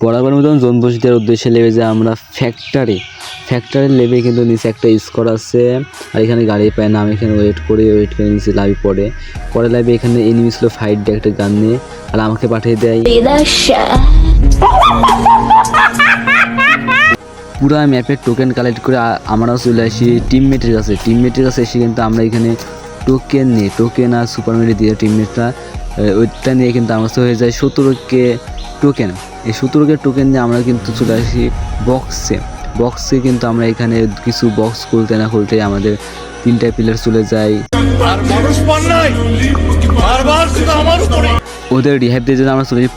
বরাবর মতন zone push দেওয়ার উদ্দেশ্যে লেবে যে আমরা ফ্যাক্টরির লেবে কিন্তু নিচে একটা স্কোর আছে। আর এখানে গাড়ি পায় না, আমি এখানে ওয়েট করে নিচে লাভি পরে লাইভে এখানে এনিমি ছিল ফাইট দেয় একটা গান নিয়ে, আর আমাকে পাঠিয়ে দেয় পুরা ম্যাপের টোকেন কালেক্ট করে আমরাও চলে আসি টিমমেটের কাছে এসে কিন্তু আমরা এখানে টোকেন আর সুপার মেডি দিয়ে টিমমেটরা ওইটা নিয়ে কিন্তু আমার কাছে হয়ে যায় 17K টোকেন। এই 17K টোকেন নিয়ে আমরা কিন্তু চলে আসি বক্সে কিন্তু আমরা এখানে কিছু বক্স খুলতে আমাদের 3টা প্লেয়ার চলে যায়। ওদের রিহাইভ দিয়ে যদি আমরা চলে যাই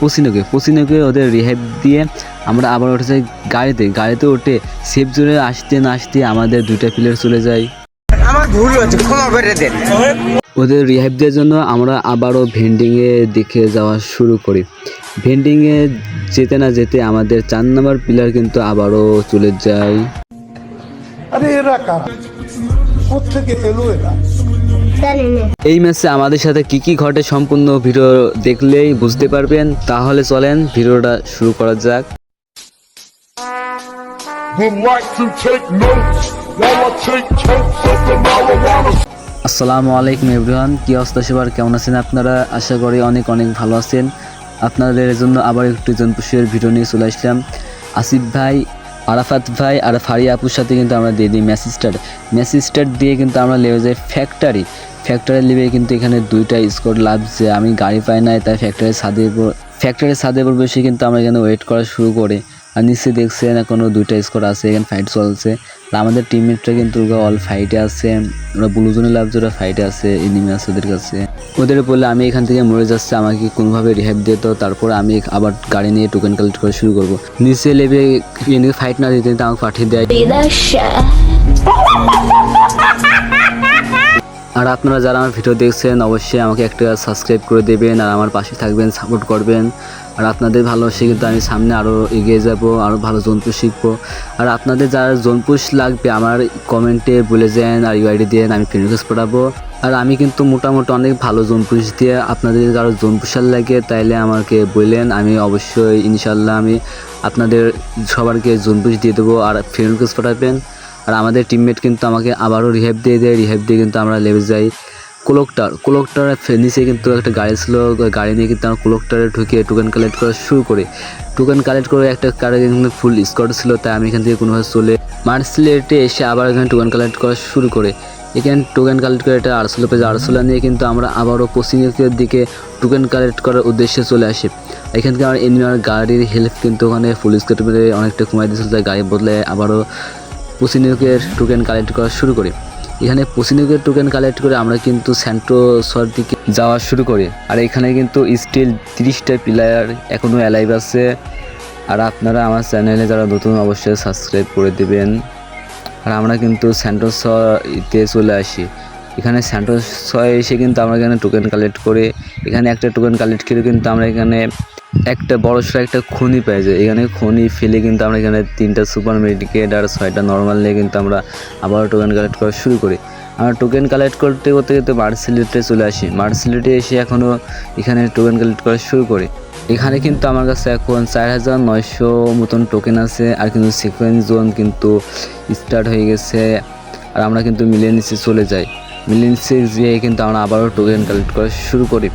পসিনোকে ওদের রিহাইভ দিয়ে আমরা আবার উঠে যাই গাড়িতে উঠে সেফ জোনে আসতে না আসতে আমাদের 2টা প্লেয়ার চলে যায়। আমার ভুল হয়েছে, ক্ষমা করে দেন। ওদের রিহাইভ দেওয়ার জন্য আমরা আবারও ভেন্ডিংয়ে দেখে যাওয়া শুরু করি। ভেন্ডিংয়ে যেতে না যেতে আমাদের 4 নম্বর প্লেয়ার কিন্তু আবারও চলে যায়। এই ম্যাচে আমাদের সাথে কি ঘটে সম্পূর্ণ ভিডিও দেখলেই বুঝতে পারবেন। তাহলে চলেন ভিডিওটা শুরু করা যাক। আসসালামু আলাইকুম এভরিওয়ান, কি অবস্থা সবার, কেমন আছেন আপনারা? আশা করি অনেক ভালো আছেন। আপনাদের জন্য আবার একটু জনপুষের ভিডিও নিয়ে চলে আসলাম। আসিফ ভাই, আরাফাত ভাই আর ফারিয়া আপুর সাথে কিন্তু আমরা দিয়ে দিই ম্যাচ স্টার্ট দিয়ে কিন্তু আমরা লেগে যাই ফ্যাক্টরি লেবে কিন্তু এখানে 2টা স্কোর লাভছে। আমি গাড়ি পাই নাই, তাই ফ্যাক্টরির ছাদে উপর বসে কিন্তু আমরা এখানে ওয়েট করা শুরু করে। আর নিশ্চয়ই দেখছেন এখনও 2টা স্কোর আছে, এখানে ফাইট চলছে। আর আমাদের টিমমেটরা কিন্তু অল ফাইটে আছে, ওরা ব্লু জোনে লাভছে, ওরা ফাইটে আছে, এনিমি আছে ওদের কাছে। ওদের বললে আমি এখান থেকে মরে যাচ্ছে, আমাকে কোনোভাবে রিহাইভ দিত, তারপর আমি আবার গাড়ি নিয়ে টোকেন কালেক্ট করা শুরু করবো। নিচে লেবে ফাইট না দিতে আমাকে পাঠিয়ে দেয়। আর আপনারা যারা আমার ভিডিও দেখছেন অবশ্যই আমাকে একটা সাবস্ক্রাইব করে দেবেন আর আমার পাশে থাকবেন, সাপোর্ট করবেন। আর আপনাদের ভালোবাসে কিন্তু আমি সামনে আরও এগিয়ে যাব, আরও ভালো জোনপুশ শিখবো। আর আপনাদের যারা জোনপুশ লাগবে আমার কমেন্টে বলে যান আর ইউআইডি দিয়ে আমি ফ্রেন্ড রিকোয়েস্ট পাঠাবো। আর আমি কিন্তু মোটামুটি অনেক ভালো জোনপুশ দিয়ে, আপনাদের যারা জোনপুশার লাগে তাইলে আমাকে বললেন, আমি অবশ্যই ইনশাল্লাহ আমি আপনাদের সবারকে জোনপুশ দিয়ে দেবো আর ফ্রেন্ড রিকোয়েস্ট পাঠাবেন। আর আমাদের টিমমেট কিন্তু আমাকে আবারও রিহাইভ দিয়ে কিন্তু আমরা লেবে যাই কোলকটারের নিচে কিন্তু একটা গাড়ি ছিল, গাড়ি নিয়ে কিন্তু আমরা কোলকটারে ঢুকে টোকেন কালেক্ট করা শুরু করে একটা কারে কিন্তু ফুল স্কোয়াড ছিল, তাই আমি এখান থেকে কোনোভাবে চলে মার্সিলেটে এসে আবার এখানে টোকেন কালেক্ট করা শুরু করে। এখানে টোকেন কালেক্ট করে একটা আরসোলা নিয়ে কিন্তু আমরা আবারও পশ্চিমের দিকে টোকেন কালেক্ট করার উদ্দেশ্যে চলে আসি। এখান থেকে আমার এনিমির গাড়ির হেল্প কিন্তু ওখানে ফুল স্কোয়াড মেরে অনেকটা কমাই দিয়েছিল, তাই গাড়ি বদলে আবারও পশ্চিমের টোকেন কালেক্ট করা শুরু করি। এখানে পশ্চিমের টোকেন কালেক্ট করে আমরা কিন্তু সেন্টোসর দিকে যাওয়া শুরু করি। আর এখানে কিন্তু স্টিল 30টা প্লেয়ার এখনও অ্যালাইভ আছে। আর আপনারা আমার চ্যানেলে যারা নতুন অবশ্যই সাবস্ক্রাইব করে দেবেন। আর আমরা কিন্তু সেন্টোসতে চলে আসি। এখানে সেন্টোসে এসে কিন্তু আমরা এখানে টোকেন কালেক্ট করে এখানে একটা টোকেন কালেক্ট করে কিন্তু আমরা এখানে একটা বড়সড় একটা খনি পেয়ে যায়। এখানে খনি ফেলে কিন্তু আমরা এখানে 3টা সুপার মেডিকেট আর 6টা নর্মাল নিয়ে কিন্তু আমরা আবার টোকেন কালেক্ট করা শুরু করি। আমরা টোকেন কালেক্ট করতে কিন্তু মার্সিলেটে চলে আসি। মার্সিলেটে এসে এখনও এখানে টোকেন কালেক্ট করা শুরু করি। এখানে কিন্তু আমার কাছে এখন 4900 মতন টোকেন আছে। আর কিন্তু সিকোয়েন্স জোন কিন্তু স্টার্ট হয়ে গেছে। আর আমরা কিন্তু মিলেনিসে চলে যাই। মিলেনিসে গিয়ে কিন্তু আমরা আবারও টোকেন কালেক্ট করা শুরু করি।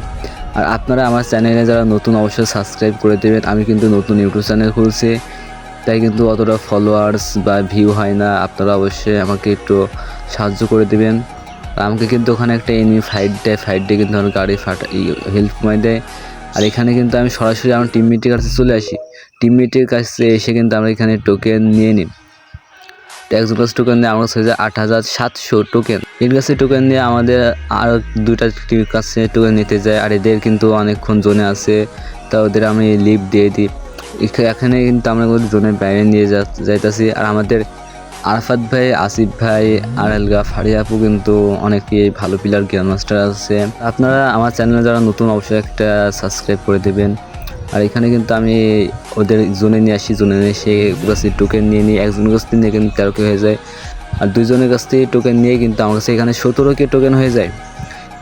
আর আপনারা আমার চ্যানেলে যারা নতুন অবশ্যই সাবস্ক্রাইব করে দেবেন। আমি কিন্তু নতুন ইউটিউব চ্যানেল খুলছি, তাই কিন্তু অতটা ফলোয়ার্স বা ভিউ হয় না। আপনারা অবশ্যই আমাকে একটু সাহায্য করে দেবেন। আর আমাকে কিন্তু ওখানে একটা এনিমি ফাইট দিয়ে কিন্তু আমার গাড়ি হেল্প কমাই দেয়। আর এখানে কিন্তু আমি সরাসরি আমার টিমমেটের কাছে চলে আসি। টিমমেটের কাছে এসে কিন্তু আমরা এখানে টোকেন নিয়ে নিই। একজন কাছে টোকেন দিয়ে আমার কাছে 8700 টোকেন। এর কাছে টোকেন দিয়ে আমাদের আর 2টা টিমের কাছে টোকেন নিতে যায়। আর এদের কিন্তু অনেকক্ষণ জোনে আছে, তা ওদের আমি লিভ দিয়ে দিই। এখানে কিন্তু আমরা জোনের বাইরে নিয়ে যাইতেছি। আর আমাদের আরাফাত ভাই, আসিফ ভাই আর এলগা ফারিয়া আপু কিন্তু অনেকেই ভালো প্লেয়ার গ্র্যান্ড মাস্টার আছে। আপনারা আমার চ্যানেলে যারা নতুন অবশ্যই একটা সাবস্ক্রাইব করে দেবেন। আর এখানে কিন্তু আমি ওদের জোনে নিয়ে আসি, জোনে নিয়ে এসে কাছে টোকেন নিয়ে নিই। একজনের কাছ থেকে কিন্তু 13K হয়ে যায়। আর 2জনের কাছ থেকে টোকেন নিয়ে কিন্তু আমার কাছে এখানে 17K টোকেন হয়ে যায়।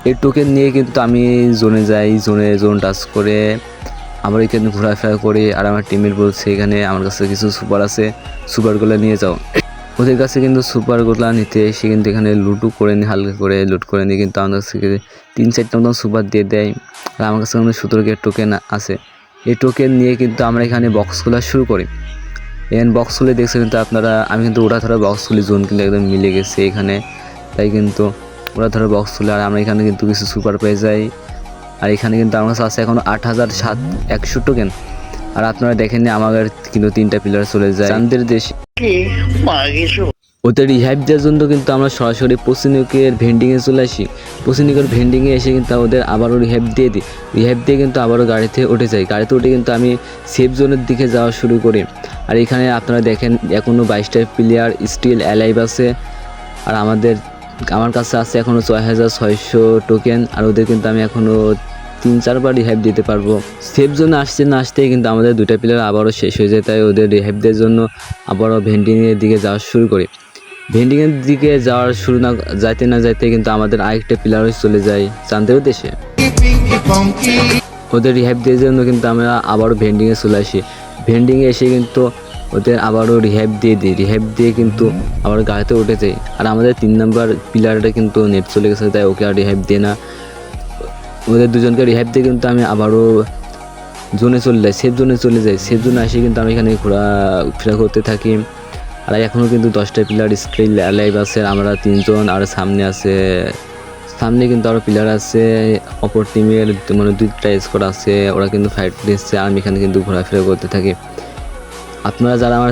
এই টোকেন নিয়ে কিন্তু আমি জোনে যাই, জোন টাচ করে আবার এখানে ঘোরাফেরা করি। আর আমার টিমের বলছে এখানে আমার কাছে কিছু সুপার আছে, সুপারগুলো নিয়ে যাও। ওদের কাছে কিন্তু সুপারগুলো নিতে এসে কিন্তু এখানে লুটু করে নিই, হালকা করে লুট করে নিই, কিন্তু আমার কাছে 3-4টা মতন সুপার দিয়ে দেয়। আর আমার কাছে কিন্তু 17 টোকেন আছে। এই টোকেন নিয়ে কিন্তু আমরা এখানে বক্স খোলা শুরু করি। এখানে বক্স খুলে দেখছে কিন্তু আপনারা, আমি কিন্তু ওরা ধরে বক্স খুলি, জোন কিন্তু একদম মিলে গেছে এখানে, তাই কিন্তু ওরা ধরে বক্স খুলে। আর আমরা এখানে কিন্তু কিছু সুপার পেয়ে যাই। আর এখানে কিন্তু আমার কাছে আছে এখন 8,100 টোকেন। আর আপনারা দেখেন আমাদের কিন্তু 3টা প্লেয়ার চলে যায় চাঁদের দেশে। ওদের রিহাইভ দেওয়ার জন্য কিন্তু আমরা সরাসরি পশ্চিমবঙ্গের ভেন্ডিংয়ে চলে আসি। পশ্চিমবঙ্গের ভেন্ডিংয়ে এসে কিন্তু ওদের আবারও রিহাইভ দিয়ে দিই। রিহাইভ দিয়ে কিন্তু আবারও গাড়িতে উঠে যাই। গাড়িতে উঠে কিন্তু আমি সেফ জোনের দিকে যাওয়া শুরু করি। আর এখানে আপনারা দেখেন এখনও 22টা প্লেয়ার স্টিল অ্যালাইভ আছে। আর আমার কাছে আছে এখনও 6,600 টোকেন। আর ওদের কিন্তু আমি এখনও 3-4 বার রিহাইভ দিতে পারবো। সেফ জোনে আসতে না আসতেই কিন্তু আমাদের 2টা প্লেয়ার আবারও শেষ হয়ে যায়, তাই ওদের রিহাইভ দেওয়ার জন্য আবারও ভেন্ডিংয়ের দিকে যাওয়া শুরু করি। ভেন্ডিংয়ের দিকে যাওয়ার শুরু না যাইতে কিন্তু আমাদের আরেকটা প্লেয়ারও চলে যায় চাঁদের দেশে। ওদের রিহাইভ দেওয়ার জন্য কিন্তু আমরা আবারও ভেন্ডিংয়ে চলে আসি। ভেন্ডিংয়ে এসে কিন্তু ওদের আবারও রিহাইভ দিয়ে দিই। রিহাইভ দিয়ে কিন্তু আবার গাড়িতে উঠে যাই। আর আমাদের 3 নাম্বার প্লেয়ারটা কিন্তু নেট চলে গেছে, তাই ওকে আর রিহাইভ দিয়ে না। ওদের দুজনকে রিহাইভ দিয়ে কিন্তু আমি আবারও জোনে চলে যাই, সেফ জোনে চলে যাই। সেফ জোনে এসে কিন্তু আমি এখানে ঘোরাফেরা করতে থাকি। আর এখনও কিন্তু 10টা প্লেয়ার স্টিল অ্যালাইভ আছে। আমরা 3 জন। আর সামনে কিন্তু আরও প্লেয়ার আছে অপর টিমের, মানে 2টা স্কোয়াড আছে, ওরা কিন্তু ফাইট দিচ্ছে। আমি এখানে কিন্তু ঘোরাফেরা করতে থাকি। আপনারা যারা আমার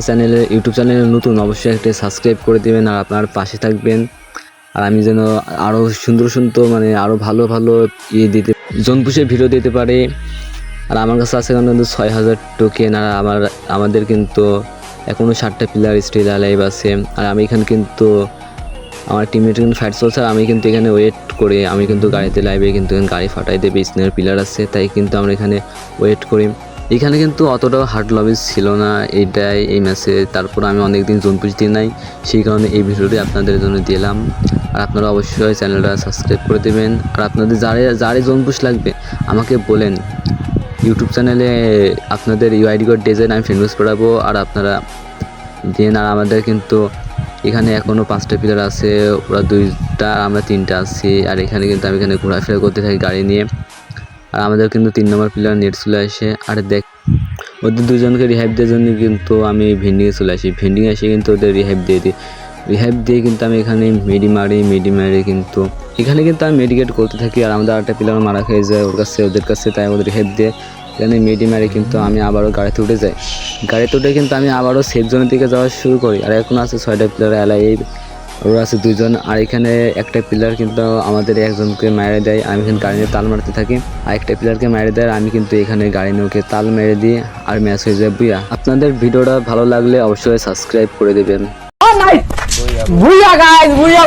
ইউটিউব চ্যানেলে নতুন, অবশ্যই একটা সাবস্ক্রাইব করে দেবেন আর আপনার পাশে থাকবেন। আর আমি যেন আরও সুন্দর মানে আরও ভালো জোনপুষে ভিডিও দিতে পারি। আর আমার কাছে আছে কিন্তু 6,000 টোকেন। আর আমাদের কিন্তু এখনও 7টা প্লেয়ার স্টিল অ্যালাইভ আছে। আর আমি এখানে কিন্তু আমার টিমমেট কিন্তু ফাইট চলছে। আর আমি কিন্তু এখানে ওয়েট করে, আমি কিন্তু গাড়িতে লাইভে কিন্তু গাড়ি ফাটাই দেবে, স্নেহের প্লেয়ার আছে, তাই কিন্তু আমরা এখানে ওয়েট করি। এখানে কিন্তু অতটাও হার্ড লবি ছিল না এই ম্যাচে। তারপর আমি অনেকদিন জোন পুশ দিই নাই, সেই কারণে এই ভিডিওটি আপনাদের জন্য দিলাম। আর আপনারা অবশ্যই চ্যানেলটা সাবস্ক্রাইব করে দেবেন। আর আপনাদের যারে জোন পুশ লাগবে আমাকে বলেন, ইউটিউব চ্যানেলে আপনাদের ইউআইডি কোড ডিজাইন আমি ফ্রেন্ড করাবো। আর আপনারা দেন। আর আমাদের কিন্তু এখানে এখনও 5টা প্লেয়ার আছে, ওরা 2টা আমরা 3টা আছি। আর এখানে কিন্তু আমি ঘোরাফেরা করতে থাকি গাড়ি নিয়ে। আর আমাদের কিন্তু 3 নম্বর প্লেয়ার নেট চলে আসে। আর ওদের দুজনকে রিহাইভ দেওয়ার জন্য কিন্তু আমি ভেন্ডিংয়ে চলে আসি। ভেন্ডিংয়ে এসে কিন্তু ওদের রিহাইভ দিয়ে দিই। রিহাইভ দিয়ে কিন্তু আমি এখানে মেডি মারি কিন্তু এখানে কিন্তু আমি মেডিকেট করতে থাকি। আর আমাদের আরেকটা প্লেয়ার মারা খেয়ে যায় ওদের কাছে, তাই ওদের রিহাইভ দিয়ে এখানে মেডি মারি কিন্তু আমি আবারও গাড়িতে উঠে যাই। গাড়িতে উঠে কিন্তু আমি আবারও সেফ জোনের দিকে যাওয়া শুরু করি। আর এখন আছে 6টা প্লেয়ার অ্যালাইভ, ওরা আছে 2 জন। আর এখানে একটা প্লেয়ার কিন্তু আমাদের একজনকে মেরে দেয়, আমি এখানে গাড়ি নিয়ে তাল মারতে থাকি। আর একটা প্লেয়ারকে মেরে দেয়, আমি কিন্তু এখানে গাড়ি নিয়ে ওকে তাল মেরে দিই। আর ম্যাচ হয়ে যায় বুয়া। আপনাদের ভিডিওটা ভালো লাগলে অবশ্যই সাবস্ক্রাইব করে দেবেন। বুইয়া গাইস, বুইয়া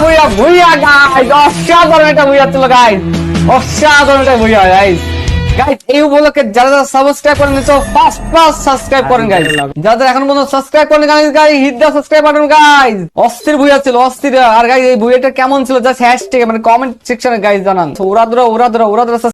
গাইস, অসাধারণ একটা বুইয়া ছিল গাইস, অসাধারণ একটা বুইয়া গাইস। গাইস এই উপলক্ষে যারা সাবস্ক্রাইব করেন তো ফার্স্ট সাবস্ক্রাইব করেন গাইস। যাদের এখন পর্যন্ত সাবস্ক্রাইব করেন guys, hit the subscribe button guys. অস্থির বুইয়া ছিল, অস্থির। আর গাইস এই বুইয়াটা কেমন ছিল জাস্ট হ্যাশট্যাগ মানে কমেন্ট সেকশনে গাইস জানান। ওরা